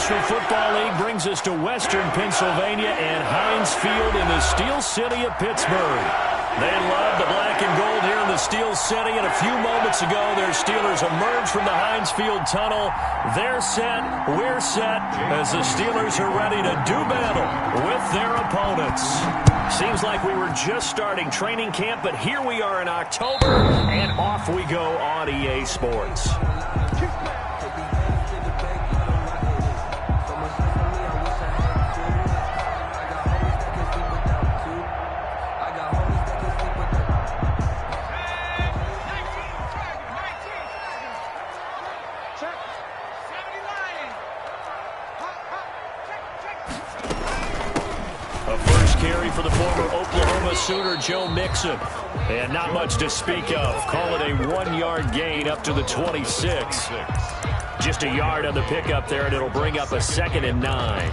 National Football League brings us to Western Pennsylvania and Heinz Field in the Steel City of Pittsburgh. They love the black and gold here in the Steel City, and a few moments ago, their Steelers emerged from the Heinz Field tunnel. They're set, we're set, as the Steelers are ready to do battle with their opponents. Seems like we were just starting training camp, but here we are in October, and off we go on EA Sports. For the former Oklahoma Sooner, Joe Mixon. And not much to speak of. Call it a 1-yard gain up to the 26. Just a yard on the pickup there, and it'll bring up a 2nd and 9.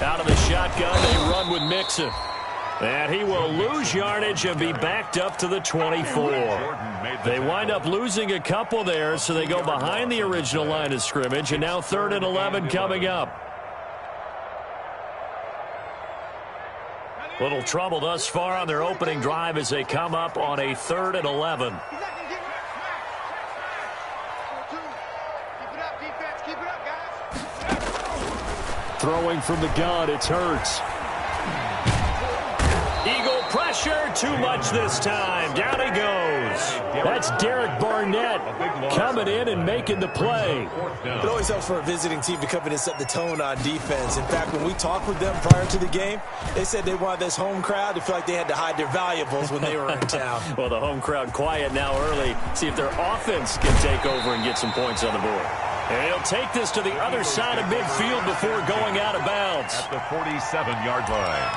Out of the shotgun, they run with Mixon. And he will lose yardage and be backed up to the 24. They wind up losing a couple there, so they go behind the original line of scrimmage, and now 3rd and 11 coming up. Little trouble thus far on their opening drive as they come up on a 3rd and 11. Throwing from the gun, it's Hurts. Eagle pressure, too much this time. Down he goes. That's Derek Barnett coming in and making the play. It always helps for a visiting team to come in and set the tone on defense. In fact, when we talked with them prior to the game, they said they wanted this home crowd to feel like they had to hide their valuables when they were in town. Well, the home crowd quiet now early. See if their offense can take over and get some points on the board. And he'll take this to the other side of midfield before going out of bounds. At the 47-yard line.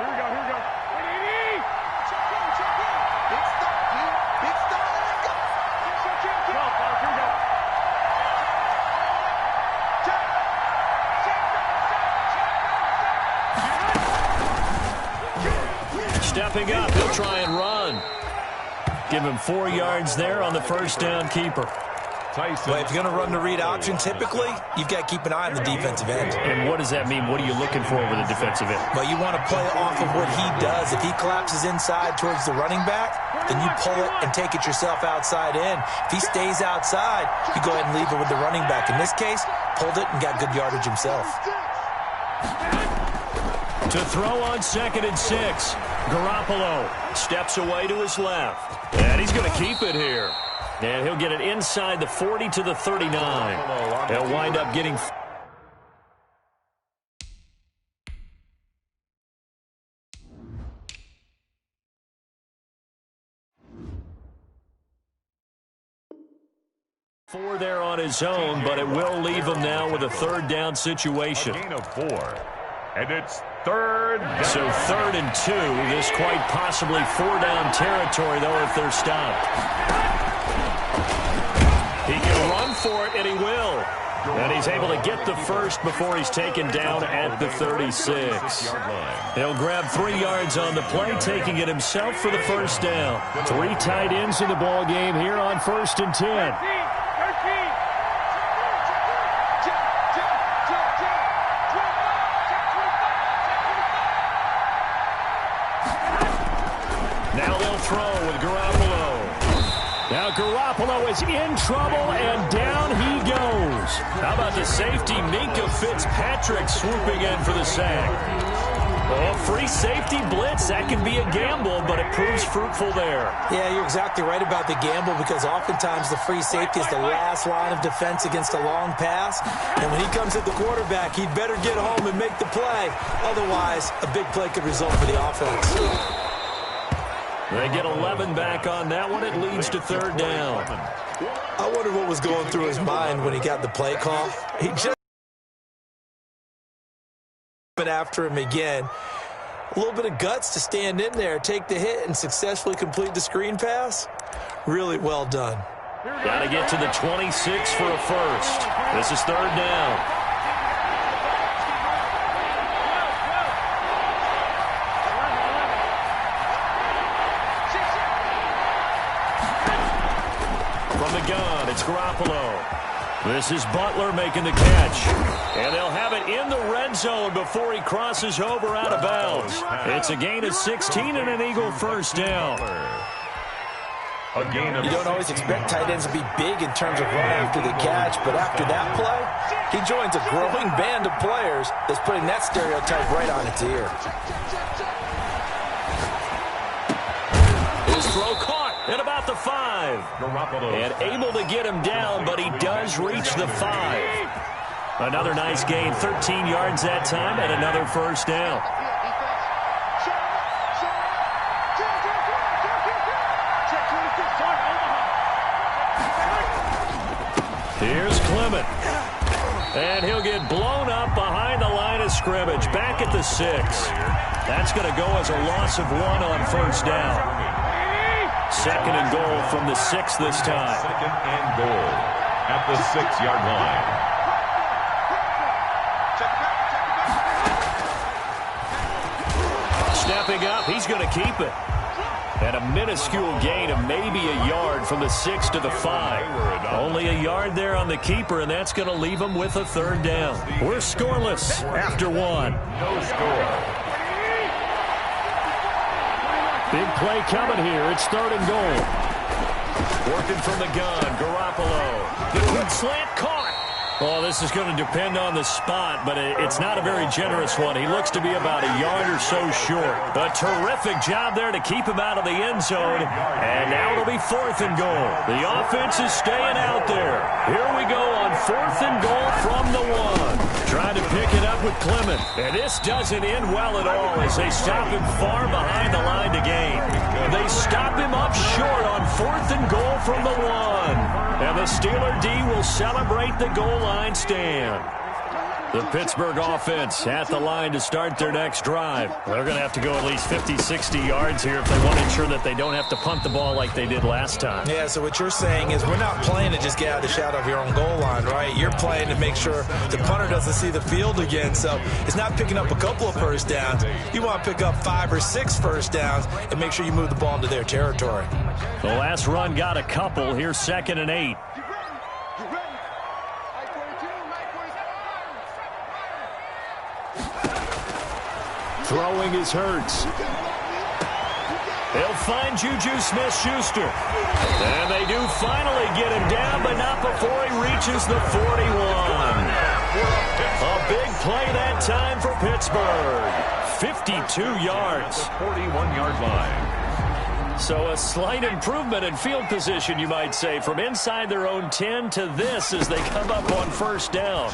Here we go, here we go. Check in. Big start, dude. Big start, let's go. Check. Here we go. Stepping up, he'll try and run. Give him 4 yards there on the first down keeper. Well, if you're going to run the read option, typically, you've got to keep an eye on the defensive end. And what does that mean? What are you looking for with the defensive end? Well, you want to play off of what he does. If he collapses inside towards the running back, then you pull it and take it yourself outside in. If he stays outside, you go ahead and leave it with the running back. In this case, pulled it and got good yardage himself. To throw on 2nd and 6. Garoppolo steps away to his left. And he's going to keep it here. And he'll get it inside the 40 to the 39. He'll wind up getting... Four there on his own, but it will leave him now with a 3rd down situation. A gain of 4. And it's 3rd down. So 3rd and 2. This quite possibly 4-down territory, though, if they're stopped. He can run for it, and he will. And he's able to get the first before he's taken down at the 36. He'll grab 3 yards on the play, taking it himself for the first down. 3 tight ends in the ball game here on 1st and 10. Now they'll throw with Garoppolo. Now Garoppolo is in trouble, and down he goes. How about the safety, Minka Fitzpatrick, swooping in for the sack. Well, free safety blitz, that can be a gamble, but it proves fruitful there. Yeah, you're exactly right about the gamble, because oftentimes the free safety is the last line of defense against a long pass. And when he comes at the quarterback, he'd better get home and make the play. Otherwise, a big play could result for the offense. They get 11 back on that one. It leads to third down. I wonder what was going through his mind when he got the play call. He just went after him again. A little bit of guts to stand in there, take the hit, and successfully complete the screen pass. Really well done. Got to get to the 26 for a first. This is third down. From the gun, it's Garoppolo. This is Butler making the catch. And they'll have it in the red zone before he crosses over out of bounds. It's a gain of 16 and an Eagle first down. You don't always expect tight ends to be big in terms of run after the catch, but after that play, he joins a growing band of players that's putting that stereotype right on its ear. His throw caught at about the 5. And able to get him down, but he does reach the 5. Another nice gain, 13 yards that time, and another first down. Here's Clement. And he'll get blown up behind the line of scrimmage, back at the 6. That's going to go as a loss of 1 on first down. Second and goal from the 6 this time. Second and goal at the 6-yard line. Stepping up, he's going to keep it. And a minuscule gain of maybe a yard from the 6 to the 5. Only a yard there on the keeper, and that's going to leave him with a third down. We're scoreless after 1. No score. Big play coming here. It's third and goal. Working from the gun, Garoppolo. The quick slant caught. Oh, this is going to depend on the spot, but it's not a very generous one. He looks to be about a yard or so short. A terrific job there to keep him out of the end zone. And now it'll be fourth and goal. The offense is staying out there. Here we go on fourth and goal from the 1. Trying to pick it up with Clement. And this doesn't end well at all as they stop him far behind the line to gain. They stop him up short on fourth and goal from the 1. And the Steeler D will celebrate the goal line stand. The Pittsburgh offense at the line to start their next drive. They're going to have to go at least 50, 60 yards here if they want to ensure that they don't have to punt the ball like they did last time. Yeah, so what you're saying is we're not playing to just get out of the shadow of your own goal line, right? You're playing to make sure the punter doesn't see the field again. So it's not picking up a couple of first downs. You want to pick up 5 or 6 first downs and make sure you move the ball into their territory. The last run got a couple. Here's 2nd and 8. Throwing is Hurts. They'll find Juju Smith-Schuster. And they do finally get him down, but not before he reaches the 41. A big play that time for Pittsburgh. 52 yards. 41-yard line. So a slight improvement in field position, you might say, from inside their own 10 to this as they come up on first down.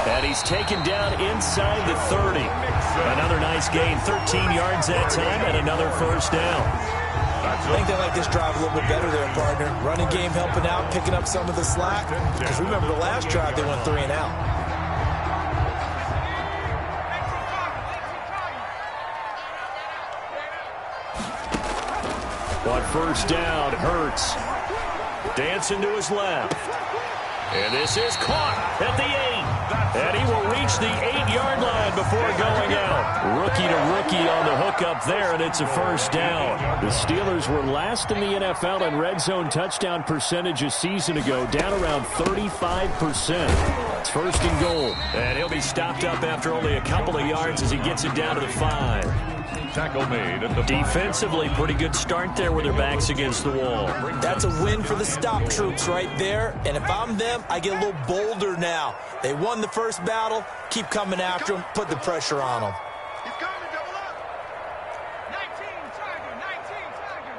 And he's taken down inside the 30. Another nice gain, 13 yards that time, and another first down. I think they like this drive a little bit better there, partner. Running game helping out, picking up some of the slack. Because remember the last drive, they went 3 and out. On first down, Hurts dancing to his left. And this is caught at the 8. And he will reach the 8-yard line before going out. Rookie to rookie on the hook up there, and it's a first down. The Steelers were last in the NFL in red zone touchdown percentage a season ago, down around 35%. It's first and goal. And he'll be stopped up after only a couple of yards as he gets it down to the 5. Tackle made at the 5. Defensively, pretty good start there with their backs against the wall. That's a win for the stop troops right there. And if I'm them, I get a little bolder now. They won the first battle. Keep coming after them. Put the pressure on them. He's coming, double up. 19, Tiger, 19, Tiger.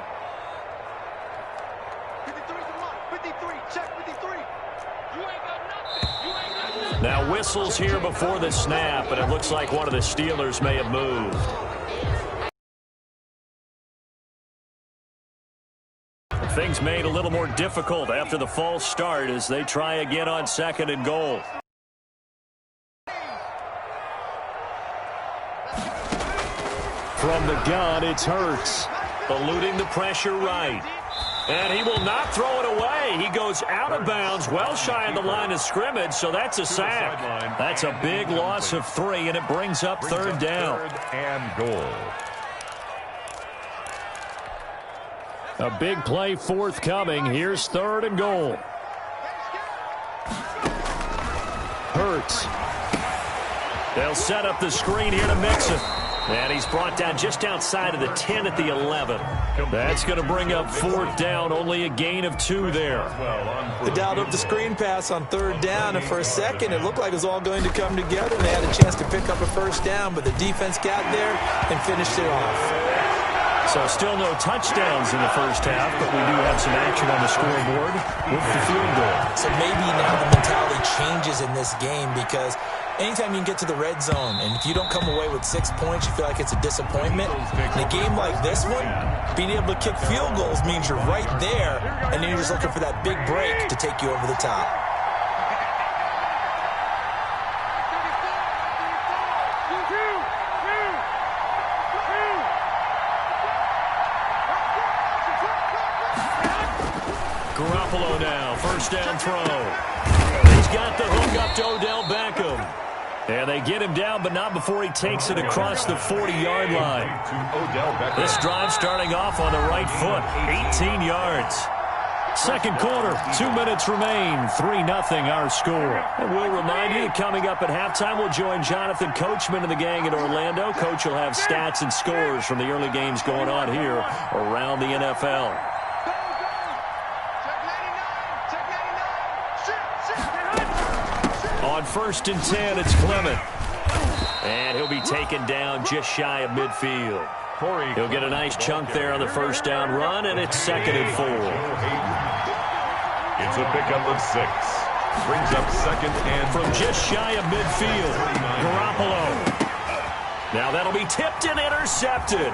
53's the mark, 53, check 53. You ain't got nothing. You ain't got nothing. Now with whistles here before the snap, and it looks like one of the Steelers may have moved. Things made a little more difficult after the false start as they try again on 2nd and goal. From the gun, it's Hurts. Eluding the pressure right. And he will not throw it away. He goes out of bounds, well shy of the line of scrimmage, so that's a sack. That's a big loss of 3, and it brings up 3rd down. 3rd and goal. A big play forthcoming. Here's 3rd and goal. Hurts. They'll set up the screen here to Mixon. And he's brought down just outside of the 10 at the 11. That's going to bring up 4th down. Only a gain of 2 there. They dialed up the screen pass on 3rd down, and for a second it looked like it was all going to come together. They had a chance to pick up a 1st down, but the defense got there and finished it off. So still no touchdowns in the first half, but we do have some action on the scoreboard with the field goal. So maybe now the mentality changes in this game, because anytime you can get to the red zone, and if you don't come away with 6 points, you feel like it's a disappointment. In a game like this one, being able to kick field goals means you're right there, and then you're just looking for that big break to take you over the top. Garoppolo now, 1st down throw. He's got the hook up to Odell Beckham. And they get him down, but not before he takes it across the 40-yard line. This drive starting off on the right foot, 18 yards. 2nd quarter, 2 minutes remain, 3-0 our score. And we'll remind you that coming up at halftime, we'll join Jonathan Coachman and the gang in Orlando. Coach will have stats and scores from the early games going on here around the NFL. On 1st and 10, it's Clement. And he'll be taken down just shy of midfield. He'll get a nice chunk there on the 1st down run, and it's 2nd and 4. It's a pickup of 6. Brings up 2nd and from just shy of midfield. Garoppolo. Now that'll be tipped and intercepted.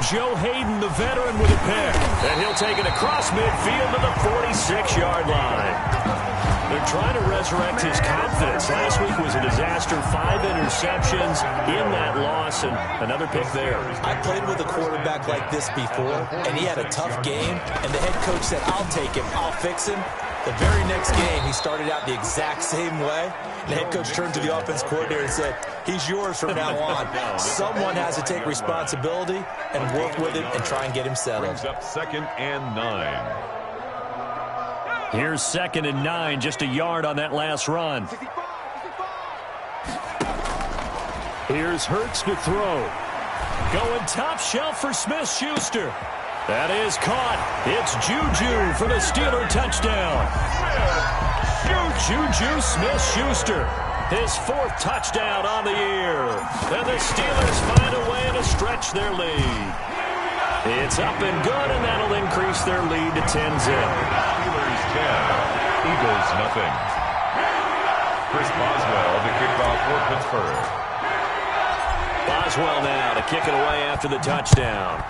Joe Hayden, the veteran, with a pick. And he'll take it across midfield to the 46-yard line. They're trying to resurrect his confidence. Last week was a disaster. 5 interceptions in that loss, and another pick there. I played with a quarterback like this before, and he had a tough game, and the head coach said, I'll take him, I'll fix him. The very next game, he started out the exact same way. The head coach turned to the offense coordinator and said, he's yours from now on. Someone has to take responsibility and work with him and try and get him settled. Brings up 2nd and 9. Here's 2nd and 9, just a yard on that last run. Here's Hurts to throw. Going top shelf for Smith-Schuster. That is caught. It's Juju for the Steeler touchdown. Juju Smith-Schuster, his 4th touchdown on the year. And the Steelers find a way to stretch their lead. It's up and good, and that'll increase their lead to 10-0. Steelers 10, Eagles nothing. Chris Boswell to kick off for Pittsburgh. Boswell now to kick it away after the touchdown.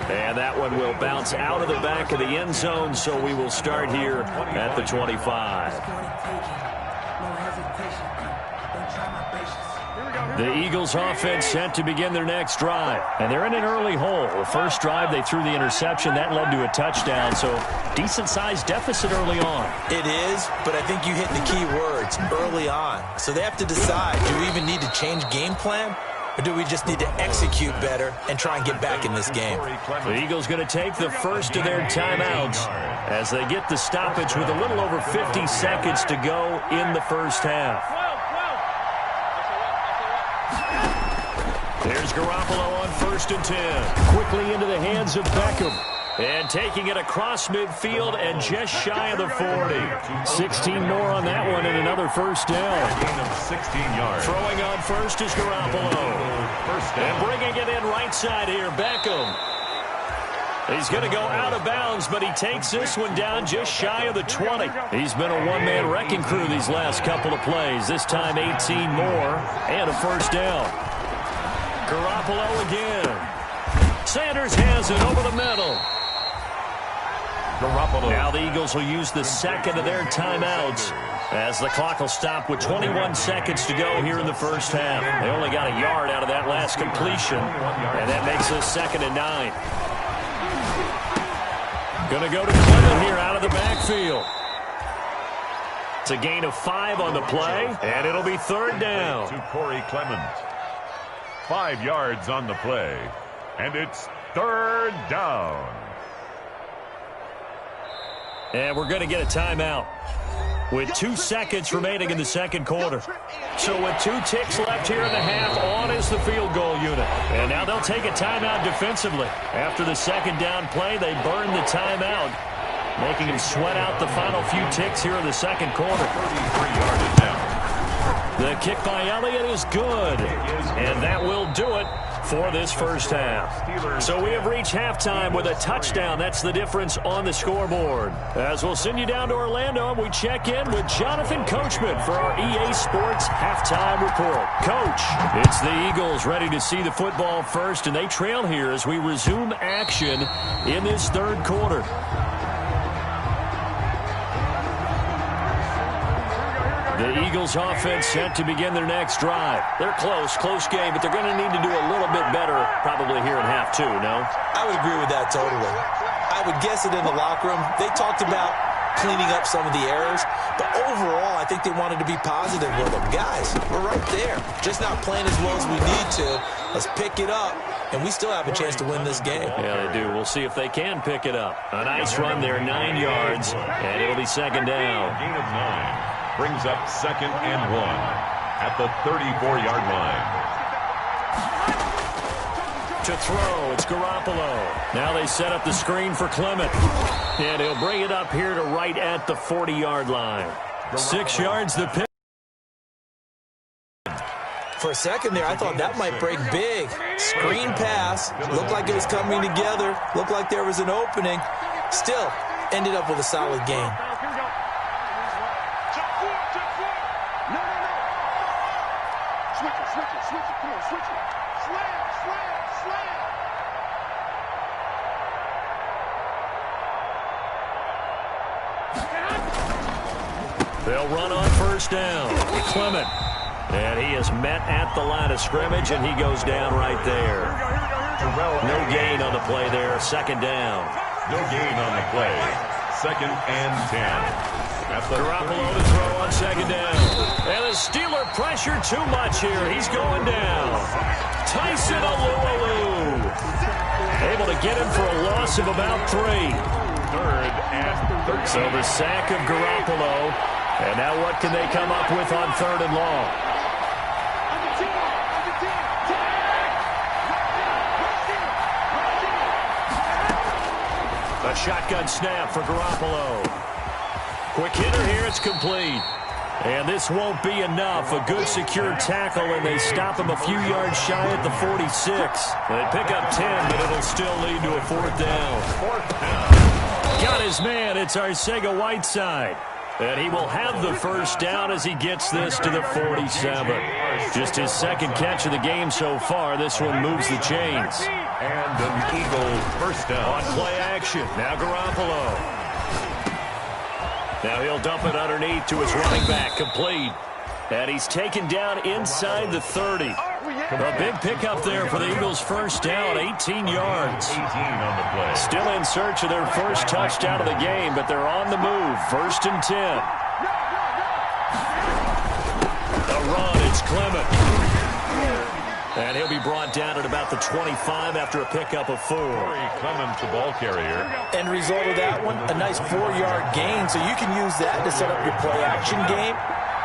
And that one will bounce out of the back of the end zone, so we will start here at the 25. The Eagles offense set to begin their next drive. And they're in an early hole. The first drive, they threw the interception. That led to a touchdown. So decent-sized deficit early on. It is, but I think you hit the key words, early on. So they have to decide, do we even need to change game plan? Or do we just need to execute better and try and get back in this game? The Eagles going to take the first of their timeouts as they get the stoppage with a little over 50 seconds to go in the first half. There's Garoppolo on 1st and 10. Quickly into the hands of Beckham. And taking it across midfield and just shy of the 40. 16 more on that one and another 1st down. Gain of 16 yards. Throwing on first is Garoppolo. First down. And bringing it in right side here, Beckham. He's going to go out of bounds, but he takes this one down just shy of the 20. He's been a one-man wrecking crew these last couple of plays. This time 18 more and a first down. Garoppolo again. Sanders has it over the middle. Garoppolo. Now the Eagles will use the second of their timeouts as the clock will stop with 21 seconds to go here in the first half. They only got a yard out of that last completion, and that makes this 2nd and 9. Going to go to Clement here out of the backfield. It's a gain of 5 on the play, and it'll be 3rd down. To Corey Clement. 5 yards on the play, and it's 3rd down. And we're going to get a timeout with 2 seconds remaining in the second quarter. So with 2 ticks left here in the half, on is the field goal unit. And now they'll take a timeout defensively. After the second down play, they burn the timeout, making him sweat out the final few ticks here in the second quarter. 33-yard attempt. The kick by Elliott is good, and that will do it for this first half. So we have reached halftime with a touchdown. That's the difference on the scoreboard. As we'll send you down to Orlando, and we check in with Jonathan Coachman for our EA Sports Halftime Report. Coach, it's the Eagles ready to see the football first, and they trail here as we resume action in this third quarter. The Eagles offense set to begin their next drive. They're close game, but they're going to need to do a little bit better probably here in half 2, no? I would agree with that totally. I would guess it in the locker room. They talked about cleaning up some of the errors, but overall, I think they wanted to be positive with them. Guys, we're right there. Just not playing as well as we need to. Let's pick it up, and we still have a chance to win this game. Yeah, they do. We'll see if they can pick it up. A nice run there, 9 yards, and it'll be 2nd down. Gain of 9. Brings up 2nd and 1 at the 34-yard line. To throw, it's Garoppolo. Now they set up the screen for Clement. And he'll bring it up here to right at the 40-yard line. 6 yards the pick. For a second there, I thought that might break big. Screen pass. Looked like it was coming together. Looked like there was an opening. Still, ended up with a solid game. They'll run on first down. Clement. And he is met at the line of scrimmage, and he goes down right there. No gain on the play there. 2nd down. No gain on the play. 2nd and 10. Garoppolo to throw on 2nd down. And the Steeler pressure too much here. He's going down. Tyson Alualu. Able to get him for a loss of about 3. 3rd and 13. So the sack of Garoppolo. And now what can they come up with on 3rd and long? A shotgun snap for Garoppolo. Quick hitter here, it's complete. And this won't be enough. A good secure tackle, and they stop him a few yards shy at the 46. They pick up 10, but it'll still lead to a 4th down. 4th down. Got his man. It's Arcega-Whiteside. And he will have the first down as he gets this to the 47. Just his 2nd catch of the game so far. This one moves the chains. And an Eagle first down. On play action. Now Garoppolo. Now he'll dump it underneath to his running back. Complete. And he's taken down inside the 30. A big pickup there for the Eagles' first down, 18 yards. 18 on the play. Still in search of their first touchdown of the game, but they're on the move. 1st and 10. The run, it's Clement. And he'll be brought down at about the 25 after a pickup of 4. Corey Clement, the ball carrier. End result of that one, a nice 4-yard gain. So you can use that to set up your play-action game.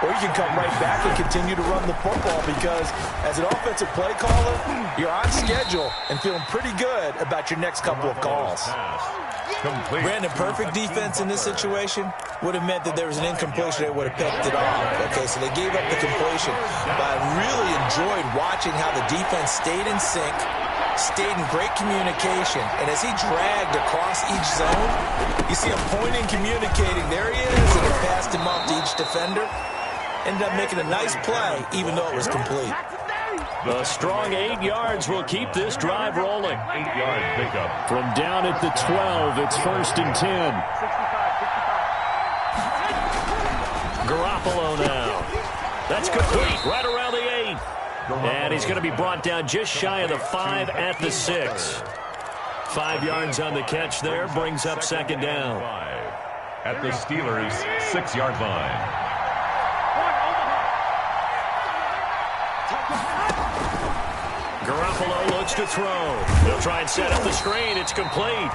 Or you can come right back and continue to run the football because as an offensive play caller, you're on schedule and feeling pretty good about your next couple of calls. Complete. Brandon, perfect defense in this situation would have meant that there was an incompletion. They would have picked it off. Okay, so they gave up the completion. But I really enjoyed watching how the defense stayed in sync, stayed in great communication. And as he dragged across each zone, you see him pointing, communicating. There he is, and he passed him off to each defender. Ended up making a nice play, even though it was complete. The strong 8 yards will keep this drive rolling. 8-yard pickup. From down at the 12, it's 1st and 10. Garoppolo now. That's complete, right around the 8. And he's going to be brought down just shy of the 5 at the 6. 5 yards on the catch there, brings up 2nd down. At the Steelers' 6-yard line. Garoppolo looks to throw. They'll try and set up the screen. It's complete.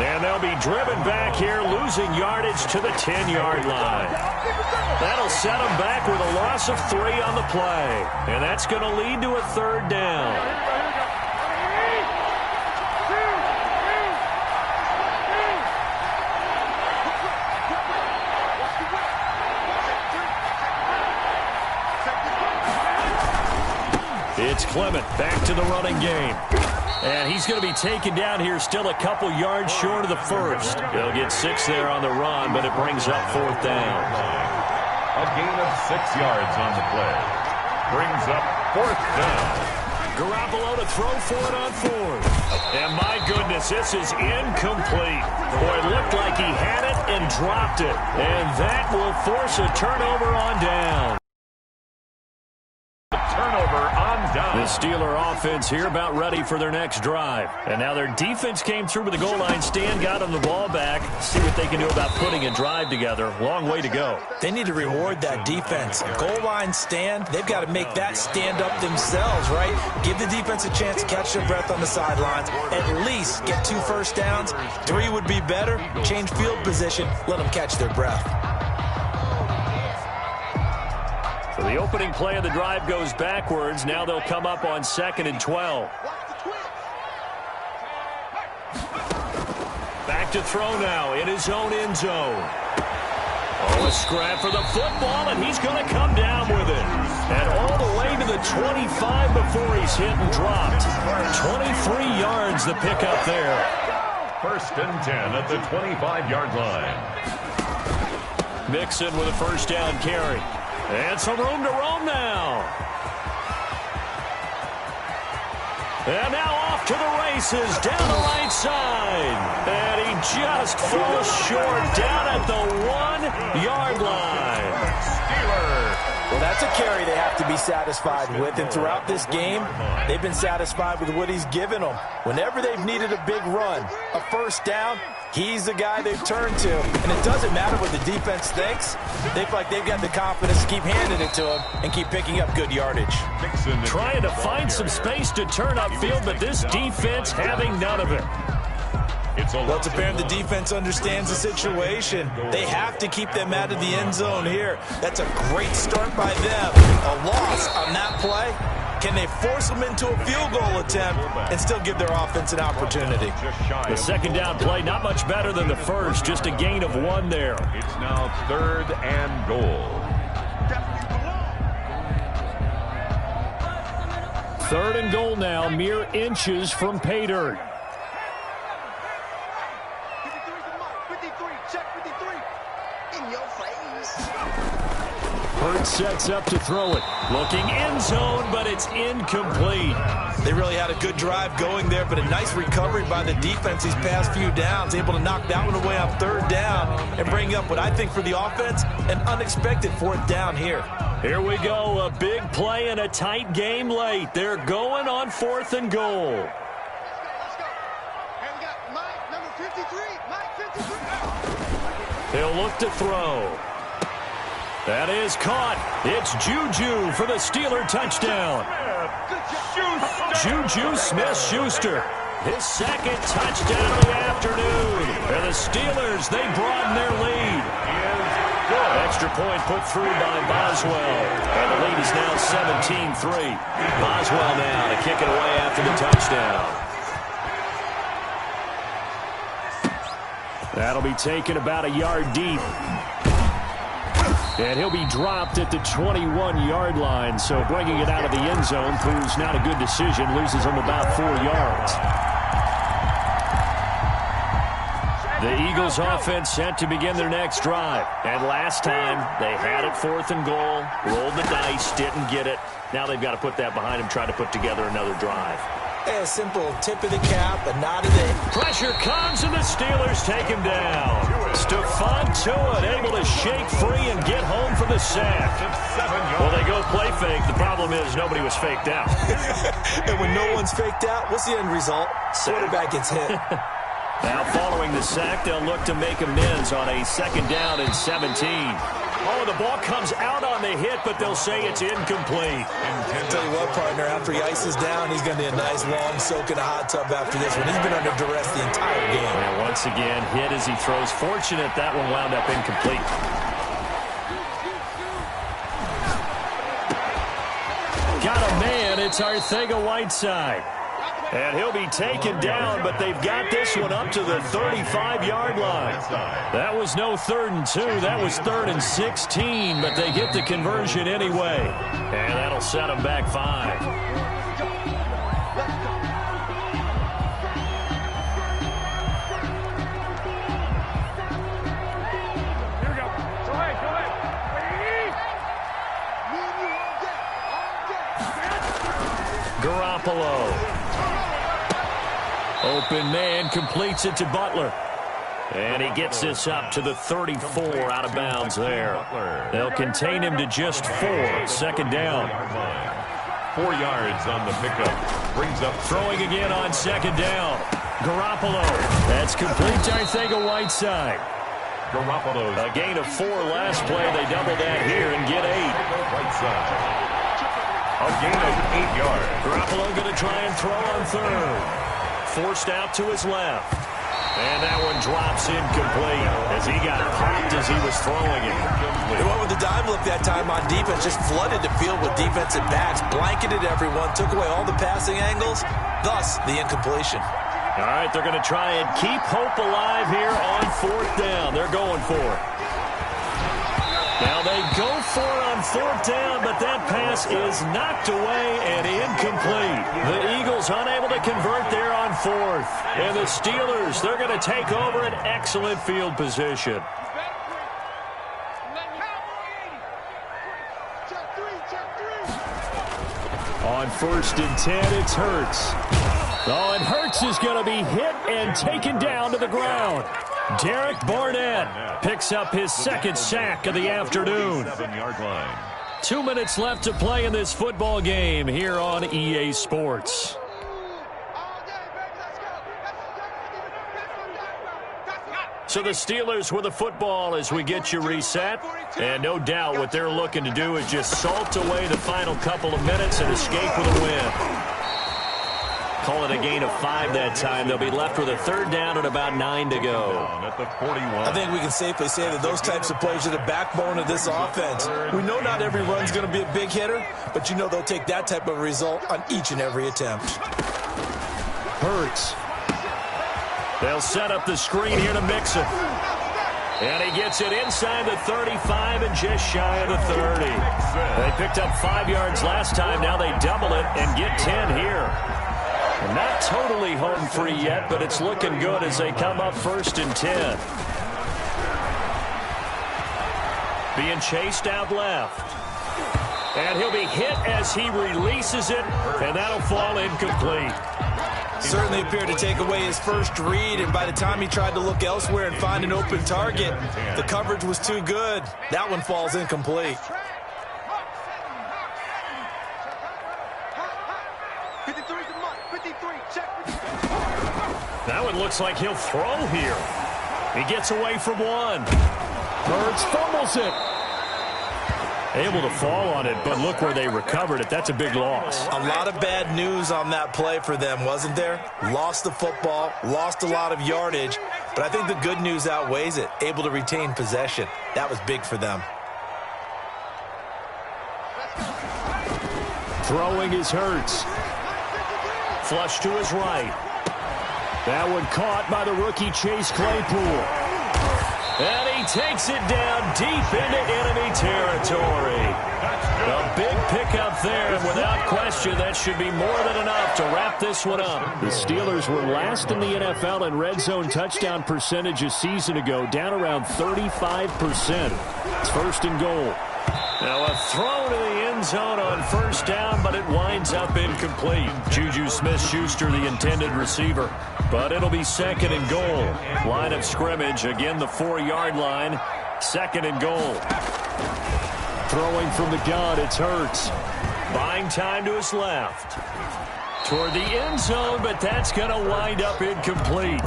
And they'll be driven back here, losing yardage to the 10-yard line. That'll set them back with a loss of 3 on the play. And that's going to lead to a 3rd down. It's Clement back to the running game. And he's going to be taken down here still a couple yards short of the 1st. He'll get 6 there on the run, but it brings up 4th down. A gain of 6 yards on the play. Brings up 4th down. Garoppolo to throw for it on 4th. And my goodness, this is incomplete. Boy, it looked like he had it and dropped it. And that will force a turnover on down. Turnover on down. The Steeler offense here about ready for their next drive. And now their defense came through with the goal line stand, got them the ball back. See what they can do about putting a drive together. Long way to go. They need to reward that defense. Goal line stand, they've got to make that stand up themselves, right? Give the defense a chance to catch their breath on the sidelines. At least get 2 first downs. 3 would be better. Change field position. Let them catch their breath. So the opening play of the drive goes backwards. Now they'll come up on 2nd and 12. Back to throw now in his own end zone. Oh, a scrap for the football, and he's going to come down with it. And all the way to the 25 before he's hit and dropped. 23 yards the pickup there. 1st and 10 at the 25-yard line. Mixon with a 1st down carry. And some room to roam now. And now off to the races down the right side. And he just falls short down at the 1-yard line. Steelers. Well, that's a carry they have to be satisfied with. And throughout this game, they've been satisfied with what he's given them. Whenever they've needed a big run, a 1st down, he's the guy they've turned to. And it doesn't matter what the defense thinks. They feel like they've got the confidence to keep handing it to him and keep picking up good yardage. Trying to find some space to turn upfield, but this defense having none of it. Well, it's apparent the defense understands the situation. They have to keep them out of the end zone here. That's a great start by them. A loss on that play. Can they force them into a field goal attempt and still give their offense an opportunity? The 2nd down play, not much better than the 1st. Just a gain of 1 there. It's now 3rd and goal. 3rd and goal now, mere inches from pay dirt. 53, check 53. In your face. Hurts sets up to throw it. Looking end zone, but it's incomplete. They really had a good drive going there, but a nice recovery by the defense these past few downs. Able to knock that one away on 3rd down and bring up what I think for the offense, an unexpected 4th down here. Here we go, a big play and a tight game late. They're going on 4th and goal. Let's go. And we got Mike, number 53. Mike, 53. He'll look to throw. That is caught. It's Juju for the Steeler touchdown. Juju Smith-Schuster, his 2nd touchdown of the afternoon. And the Steelers, they broaden their lead. Extra point put through by Boswell. And the lead is now 17-3. Boswell now to kick it away after the touchdown. That'll be taken about a yard deep. And he'll be dropped at the 21-yard line. So bringing it out of the end zone proves not a good decision. Loses him about 4 yards. The Eagles offense set to begin their next drive. And last time they had it 4th and goal, rolled the dice, didn't get it. Now they've got to put that behind them, try to put together another drive. A simple tip of the cap, a nod of the... Pressure comes, and the Steelers take him down. Stephon Tuitt able to shake free and get home for the sack. Well, they go play fake. The problem is nobody was faked out. And when no one's faked out, what's the end result? Quarterback gets hit. Now following the sack, they'll look to make amends on a 2nd down and 17. Oh, the ball comes out on the hit, but they'll say it's incomplete. I'll tell you what, partner, after he ices down, he's going to need a nice long soak in a hot tub after this one. He's been under duress the entire game. And once again, hit as he throws. Fortunate that one wound up incomplete. Got a man. It's Arcega-Whiteside. And he'll be taken down, but they've got this one up to the 35-yard line. That was no 3rd and 2. That was 3rd and 16, but they get the conversion anyway. And that'll set them back 5. Here we go. Go ahead. Garoppolo. Open man completes it to Butler. And he gets this up to the 34 out of bounds there. They'll contain him to just 4. 2nd down. 4 yards on the pickup. Brings up throwing again on 2nd down. Garoppolo. That's complete to Arcega-Whiteside. Garoppolo's a gain of 4 last play. They double that here and get 8. Whiteside. A gain of 8 yards. Garoppolo going to try and throw on 3rd. Forced out to his left. And that one drops incomplete as he got popped as he was throwing it. They went with the dime look that time on defense, just flooded the field with defensive backs, blanketed everyone, took away all the passing angles, thus the incompletion. All right, they're going to try and keep hope alive here on 4th down. They're going for it. Now they go for it on 4th down, but that pass is knocked away and incomplete. The Eagles unable to convert there on 4th. And the Steelers, they're going to take over an excellent field position. On 1st and 10, it's Hurts. Oh, and Hurts is going to be hit and taken down to the ground. Derek Barnett picks up his 2nd sack of the afternoon. 7-yard line. 2 minutes left to play in this football game here on EA Sports. So the Steelers with the football as we get you reset. And no doubt what they're looking to do is just salt away the final couple of minutes and escape with a win. Call it a gain of 5 that time. They'll be left with a 3rd down and about 9 to go. At the 41. I think we can safely say that those types of plays are the backbone of this offense. We know not every run's going to be a big hitter, but you know they'll take that type of result on each and every attempt. Hurts. They'll set up the screen here to Mixon. And he gets it inside the 35 and just shy of the 30. They picked up 5 yards last time. Now they double it and get 10 here. Not totally home free yet, but it's looking good as they come up 1st and 10. Being chased out left. And he'll be hit as he releases it, and that'll fall incomplete. Certainly appeared to take away his first read, and by the time he tried to look elsewhere and find an open target, the coverage was too good. That one falls incomplete. That one looks like he'll throw here. He gets away from one. Hurts fumbles it. Able to fall on it, but look where they recovered it. That's a big loss. A lot of bad news on that play for them, wasn't there? Lost the football, lost a lot of yardage, but I think the good news outweighs it. Able to retain possession. That was big for them. Throwing is Hurts. Flush to his right. That one caught by the rookie Chase Claypool. And he takes it down deep into enemy territory. A big pickup there, and without question, that should be more than enough to wrap this one up. The Steelers were last in the NFL in red zone touchdown percentage a season ago, down around 35%. It's first and goal. Now a throw to the end zone on first down, but it winds up incomplete. Juju Smith-Schuster, the intended receiver. But it'll be second and goal. Line of scrimmage, again the 4-yard line. Second and goal. Throwing from the gun, it's Hurts. Buying time to his left. Toward the end zone, but that's going to wind up incomplete.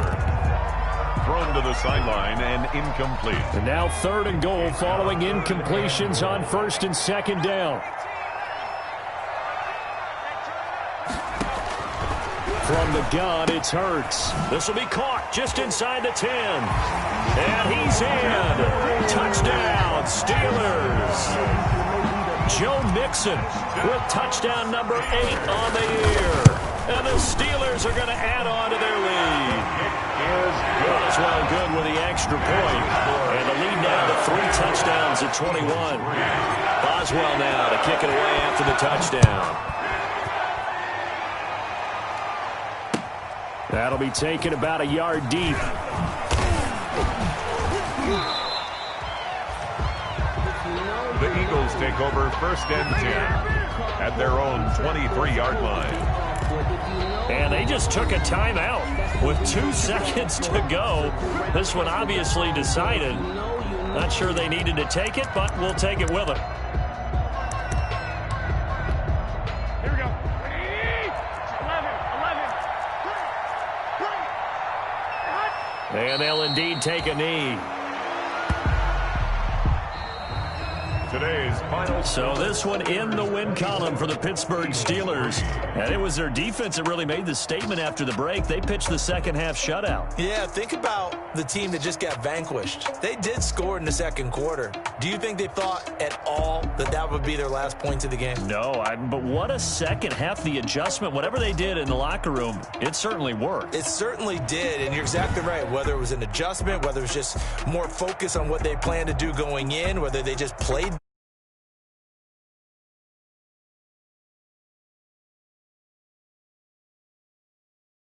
Thrown to the sideline and incomplete. And now third and goal following incompletions on first and second down. From the gun, it's Hurts. This will be caught just inside the 10. And he's in. Touchdown, Steelers. Joe Mixon with touchdown number 8 on the year. And the Steelers are going to add on to their lead. Boswell good with the extra point. And the lead now to 3 touchdowns at 21. Boswell now to kick it away after the touchdown. That'll be taken about a yard deep. The Eagles take over first and 10 at their own 23-yard line. And they just took a timeout with 2 seconds to go. This one obviously decided. Not sure they needed to take it, but we'll take it with them. Here we go. 11. And they'll indeed take a knee. Today's final. So this one in the win column for the Pittsburgh Steelers. And it was their defense that really made the statement after the break. They pitched the second half shutout. Yeah, think about the team that just got vanquished. They did score in the second quarter. Do you think they thought at all that that would be their last points of the game? No, but what a second half. The adjustment, whatever they did in the locker room, it certainly worked. It certainly did, and you're exactly right. Whether it was an adjustment, whether it was just more focus on what they planned to do going in, whether they just played